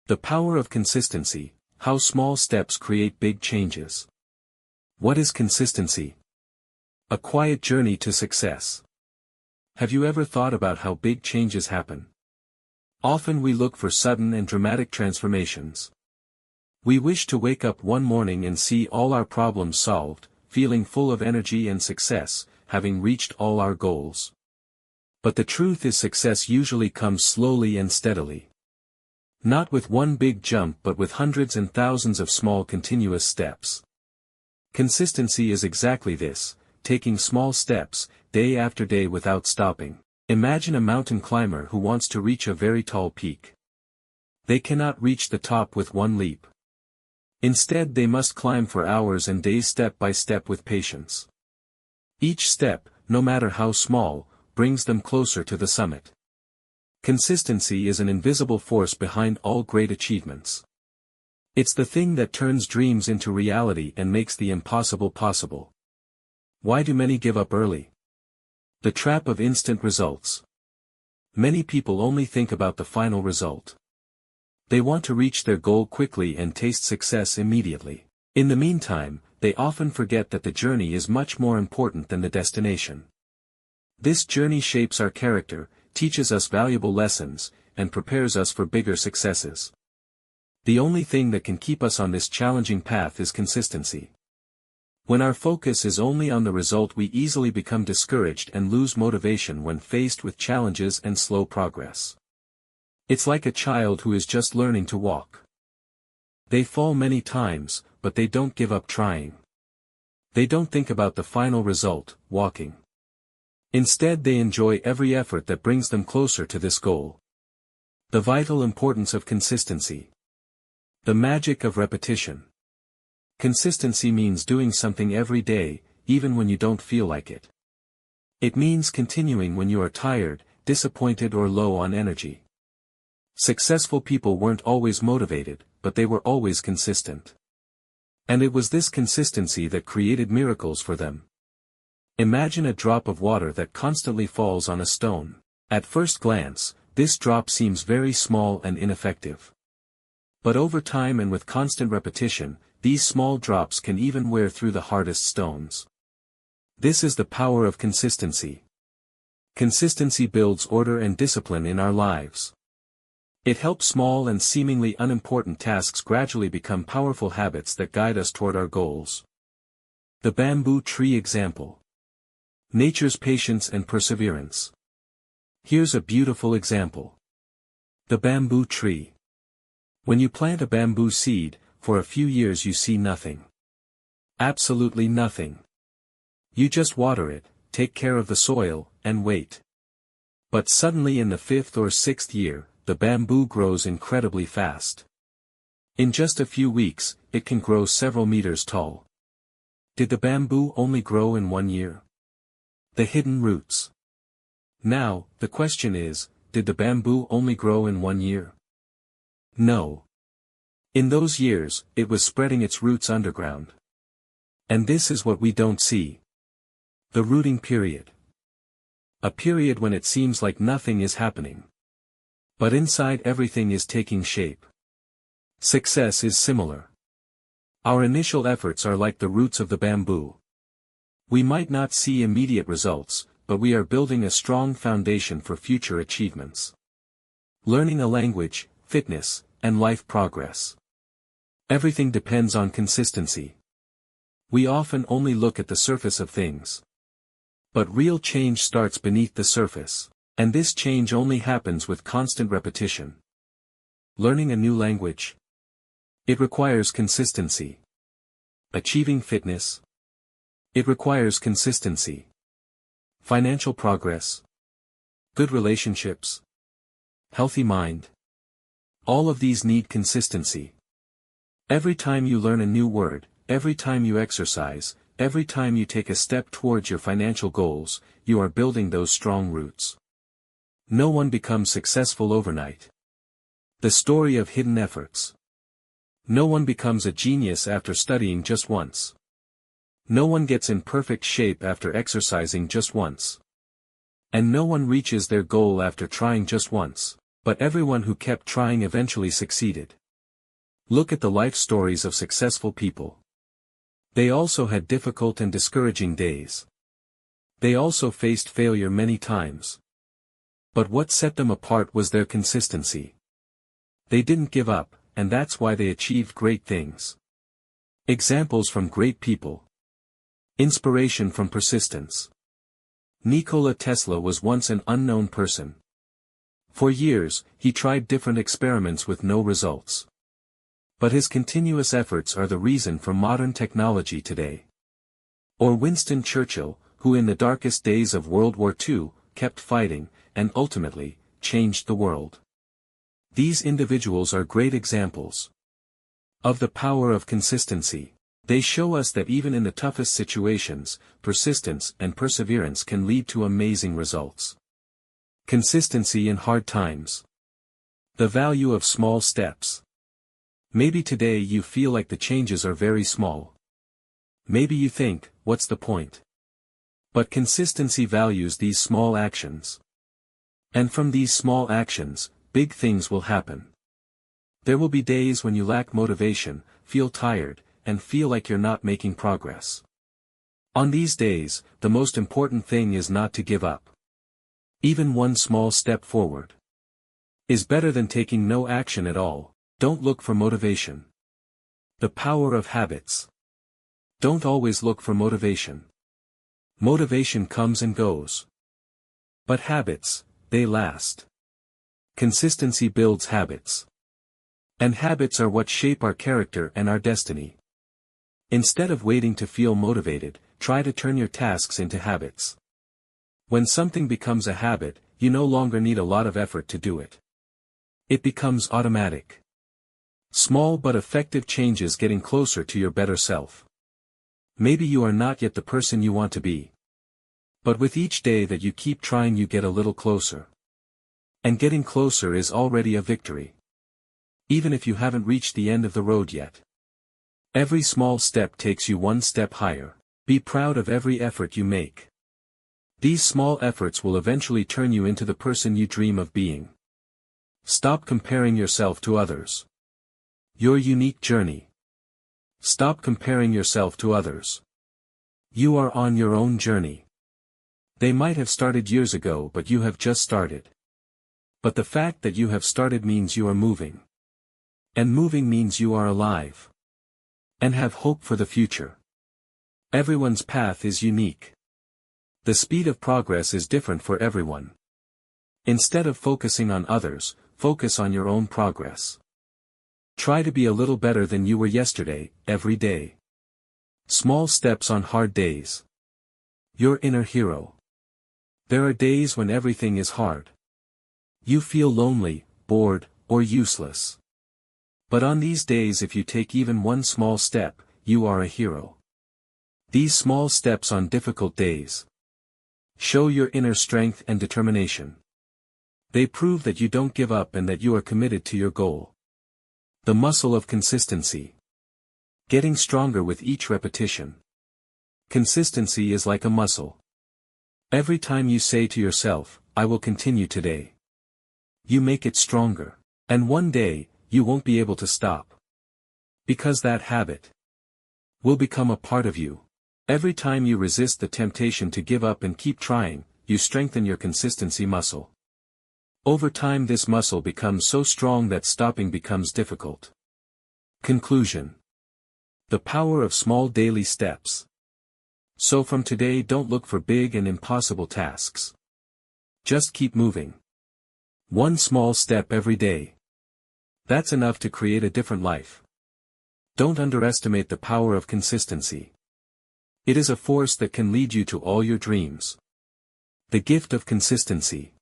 The power of consistency, how small steps create big changes. What is consistency? A quiet journey to success. Have you ever thought about how big changes happen? Often we look for sudden and dramatic transformations. We wish to wake up one morning and see all our problems solved, feeling full of energy and success, having reached all our goals. But the truth is, success usually comes slowly and steadily. Not with one big jump, but with hundreds and thousands of small continuous steps. Consistency is exactly this, taking small steps, day after day without stopping. Imagine a mountain climber who wants to reach a very tall peak. They cannot reach the top with one leap. Instead, they must climb for hours and days, step by step, with patience. Each step, no matter how small, brings them closer to the summit. Consistency is an invisible force behind all great achievements. It's the thing that turns dreams into reality and makes the impossible possible. Why do many give up early? The trap of instant results. Many people only think about the final result. They want to reach their goal quickly and taste success immediately. In the meantime, they often forget that the journey is much more important than the destination. This journey shapes our character, teaches us valuable lessons, and prepares us for bigger successes. The only thing that can keep us on this challenging path is consistency. When our focus is only on the result, we easily become discouraged and lose motivation when faced with challenges and slow progress. It's like a child who is just learning to walk. They fall many times, but they don't give up trying. They don't think about the final result, walking. Instead, they enjoy every effort that brings them closer to this goal. The vital importance of consistency. The magic of repetition. Consistency means doing something every day, even when you don't feel like it. It means continuing when you are tired, disappointed, or low on energy. Successful people weren't always motivated, but they were always consistent. And it was this consistency that created miracles for them. Imagine a drop of water that constantly falls on a stone. At first glance, this drop seems very small and ineffective. But over time and with constant repetition, these small drops can even wear through the hardest stones. This is the power of consistency. Consistency builds order and discipline in our lives. It helps small and seemingly unimportant tasks gradually become powerful habits that guide us toward our goals. The bamboo tree example. Nature's patience and perseverance. Here's a beautiful example. The bamboo tree. When you plant a bamboo seed, for a few years you see nothing. Absolutely nothing. You just water it, take care of the soil, and wait. But suddenly in the 5th or 6th year, the bamboo grows incredibly fast. In just a few weeks, it can grow several meters tall. Did the bamboo only grow in 1 year? The hidden roots. Now, the question is, did the bamboo only grow in 1 year? No. In those years, it was spreading its roots underground. And this is what we don't see. The rooting period. A period when it seems like nothing is happening. But inside everything is taking shape. Success is similar. Our initial efforts are like the roots of the bamboo. We might not see immediate results, but we are building a strong foundation for future achievements. Learning a language, fitness, and life progress. Everything depends on consistency. We often only look at the surface of things. But real change starts beneath the surface, and this change only happens with constant repetition. Learning a new language. It requires consistency. Achieving fitness. It requires consistency. Financial progress. Good relationships. Healthy mind. All of these need consistency. Every time you learn a new word, every time you exercise, every time you take a step towards your financial goals, you are building those strong roots. No one becomes successful overnight. The story of hidden efforts. No one becomes a genius after studying just once. No one gets in perfect shape after exercising just once. And no one reaches their goal after trying just once. But everyone who kept trying eventually succeeded. Look at the life stories of successful people. They also had difficult and discouraging days. They also faced failure many times. But what set them apart was their consistency. They didn't give up, and that's why they achieved great things. Examples from great people. Inspiration from persistence. Nikola Tesla was once an unknown person. For years, he tried different experiments with no results. But his continuous efforts are the reason for modern technology today. Or Winston Churchill, who in the darkest days of World War II, kept fighting, and ultimately, changed the world. These individuals are great examples of the power of consistency. They show us that even in the toughest situations, persistence and perseverance can lead to amazing results. Consistency in hard times. The value of small steps. Maybe today you feel like the changes are very small. Maybe you think, what's the point? But consistency values these small actions. And from these small actions, big things will happen. There will be days when you lack motivation, feel tired, and feel like you're not making progress. On these days, the most important thing is not to give up. Even one small step forward is better than taking no action at all. Don't look for motivation. The power of habits. Don't always look for motivation. Motivation comes and goes. But habits, they last. Consistency builds habits. And habits are what shape our character and our destiny. Instead of waiting to feel motivated, try to turn your tasks into habits. When something becomes a habit, you no longer need a lot of effort to do it. It becomes automatic. Small but effective changes getting closer to your better self. Maybe you are not yet the person you want to be. But with each day that you keep trying you get a little closer. And getting closer is already a victory. Even if you haven't reached the end of the road yet. Every small step takes you one step higher. Be proud of every effort you make. These small efforts will eventually turn you into the person you dream of being. Stop comparing yourself to others. Your unique journey. Stop comparing yourself to others. You are on your own journey. They might have started years ago but you have just started. But the fact that you have started means you are moving. And moving means you are alive. And have hope for the future. Everyone's path is unique. The speed of progress is different for everyone. Instead of focusing on others, focus on your own progress. Try to be a little better than you were yesterday, every day. Small steps on hard days. Your inner hero. There are days when everything is hard. You feel lonely, bored, or useless. But on these days if you take even one small step, you are a hero. These small steps on difficult days show your inner strength and determination. They prove that you don't give up and that you are committed to your goal. The muscle of consistency. Getting stronger with each repetition. Consistency is like a muscle. Every time you say to yourself, I will continue today. You make it stronger. And one day, you won't be able to stop. Because that habit will become a part of you. Every time you resist the temptation to give up and keep trying, you strengthen your consistency muscle. Over time this muscle becomes so strong that stopping becomes difficult. Conclusion. The power of small daily steps. So from today don't look for big and impossible tasks. Just keep moving. One small step every day. That's enough to create a different life. Don't underestimate the power of consistency. It is a force that can lead you to all your dreams. The gift of consistency.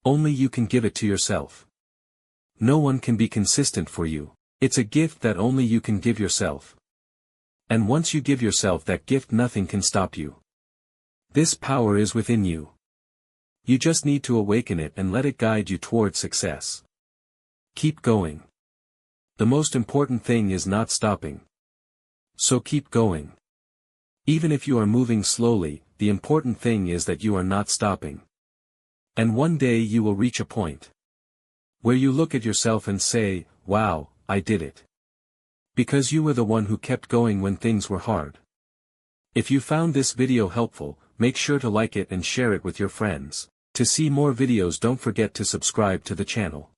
Only you can give it to yourself. No one can be consistent for you. It's a gift that only you can give yourself. And once you give yourself that gift nothing can stop you. This power is within you. You just need to awaken it and let it guide you toward success. Keep going. The most important thing is not stopping. So keep going. Even if you are moving slowly, the important thing is that you are not stopping. And one day you will reach a point Where you look at yourself and say, wow, I did it. Because you were the one who kept going when things were hard. If you found this video helpful, make sure to like it and share it with your friends. To see more videos, don't forget to subscribe to the channel.